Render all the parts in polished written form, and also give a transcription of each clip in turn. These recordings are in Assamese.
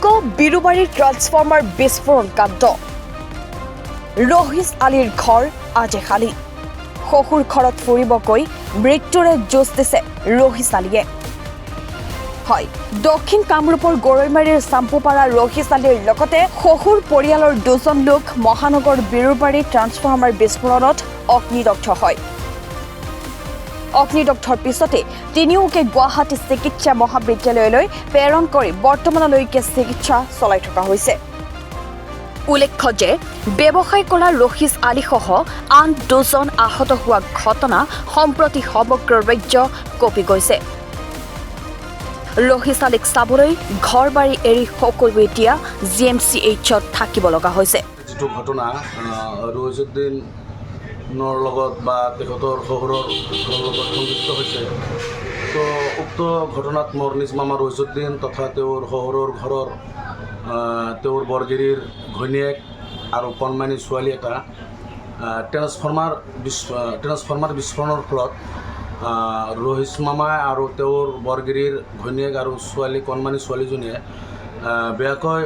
আতংক বিৰুবাৰীৰ ট্ৰান্সফৰ্মাৰ বিস্ফোৰণ কাণ্ড ৰহিছ আলীৰ ঘৰ আজি খালী শহুৰ ঘৰত ফুৰিবকৈ মৃত্যুৰে যুঁজ দিছে ৰহিছ আলীয়ে হয় দক্ষিণ কামৰূপৰ গৰৈমাৰীৰ চাম্পুপাৰা ৰহিছ আলীৰ লগতে শহুৰ পৰিয়ালৰ দুজন লোক মহানগৰ বিৰুবাৰী ট্ৰান্সফৰ্মাৰ বিস্ফোৰণত অগ্নিদগ্ধ হয় অগ্নিদগ্ধৰ পিছতে তিনিওকে গুৱাহাটী চিকিৎসা মহাবিদ্যালয়লৈ প্ৰেৰণ কৰি বৰ্তমানলৈকে চিকিৎসা চলাই থকা হৈছে উল্লেখ্য যে ব্যৱসায় কৰা ৰহিছ আলীসহ আন দুজন আহত হোৱা ঘটনা সম্প্ৰতি সমগ্ৰ ৰাজ্য কঁপি গৈছে ৰহিছ আলীক চাবলৈ ঘৰ বাৰী এৰি সকলো এতিয়া GMCHত থাকিব লগা হৈছে যিটো ঘটনা ৰহিছুদ্দিনৰ লগত বা তেখেতৰ শহুৰৰ লগত সংযুক্ত হৈছে তো উক্ত ঘটনাত মোৰ নিজ মামা ৰহিছুদ্দিন তথা তেওঁৰ শহুৰৰ ঘৰৰ তেওঁৰ বৰগিৰিৰ ঘৈণীয়েক আৰু কণমানি ছোৱালী এটা ট্ৰেন্সফৰ্মাৰ বিস্ফোৰণৰ ফলত ৰহিছ মামা আৰু তেওঁৰ বৰগিৰিৰ ঘৈণীয়েক আৰু কণমানি ছোৱালীজনীয়ে বেয়াকৈ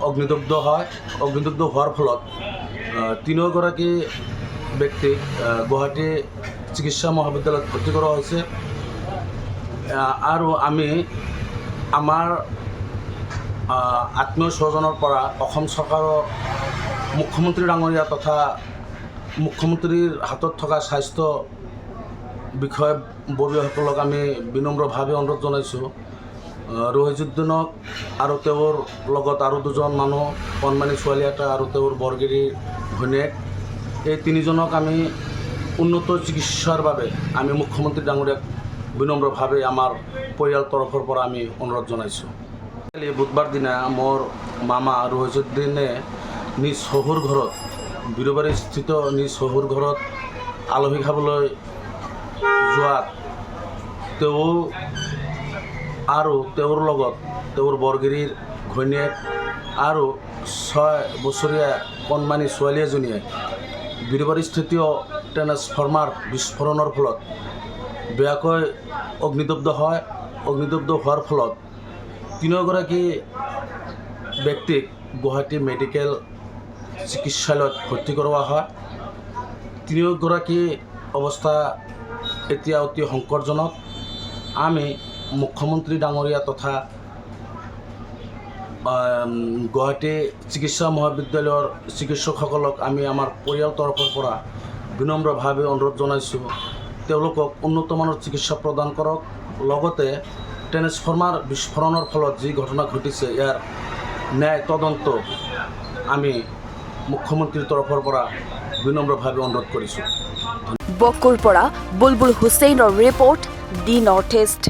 অগ্নিদগ্ধ হয় অগ্নিদগ্ধ হোৱাৰ ফলত তিনিওগৰাকী ব্যক্তিক গুৱাহাটী চিকিৎসা মহাবিদ্যালয়ত ভৰ্তি কৰা হৈছে আৰু আমি আমাৰ আত্মীয় স্বজনৰ পৰা অসম চৰকাৰৰ মুখ্যমন্ত্ৰী ডাঙৰীয়া তথা মুখ্যমন্ত্ৰীৰ হাতত থকা স্বাস্থ্য বিষয়ববীয়াসকলক আমি বিনম্ৰভাৱে অনুৰোধ জনাইছোঁ ৰহিছুদ্দিনক আৰু তেওঁৰ লগত আৰু দুজন মানুহ কণমানি ছোৱালী এটা আৰু তেওঁৰ বৰগিৰিৰ ঘৈণীয়েক এই তিনিজনক আমি উন্নত চিকিৎসাৰ বাবে আমি মুখ্যমন্ত্ৰী ডাঙৰীয়াক বিনম্ৰভাৱে আমাৰ পৰিয়াল তৰফৰ পৰা আমি অনুৰোধ জনাইছোঁ বুধবাৰ দিনা মোৰ মামা ৰহিছুদ্দিনে নিজ শহুৰ ঘৰত বিৰুবাৰী স্থিত নিজ শহুৰ ঘৰত আলহী খাবলৈ যোৱাত তেওঁ আৰু তেওঁৰ লগত তেওঁৰ বৰগিৰিৰ ঘৈণীয়েক আৰু 6 বছৰীয়া কণমানি ছোৱালী এজনীয়ে বিৰুবাৰীস্থিত ট্ৰেন্সফৰ্মাৰ বিস্ফোৰণৰ ফলত বেয়াকৈ অগ্নিদগ্ধ হয় অগ্নিদগ্ধ হোৱাৰ ফলত তিনিওগৰাকী ব্যক্তিক গুৱাহাটী মেডিকেল চিকিৎসালয়ত ভৰ্তি কৰোৱা হয় তিনিওগৰাকী অৱস্থা এতিয়া অতি সংকটজনক আমি মুখ্যমন্ত্ৰী ডাঙৰীয়া তথা গুৱাহাটী চিকিৎসা মহাবিদ্যালয়ৰ চিকিৎসকসকলক আমি আমাৰ পৰিয়াল তৰফৰ পৰা বিনম্ৰভাৱে অনুৰোধ জনাইছোঁ তেওঁলোকক উন্নতমানৰ চিকিৎসা প্ৰদান কৰক লগতে ট্ৰেন্সফৰ্মাৰ বিস্ফোৰণৰ ফলত যি ঘটনা ঘটিছে ইয়াৰ ন্যায় তদন্ত আমি মুখ্যমন্ত্ৰীৰ তৰফৰ পৰা বিনম্ৰভাৱে অনুৰোধ কৰিছোঁ বকুৰ পৰা বুলবুল হুছেইনৰ ৰিপৰ্ট দি নৰ্থ ইষ্ট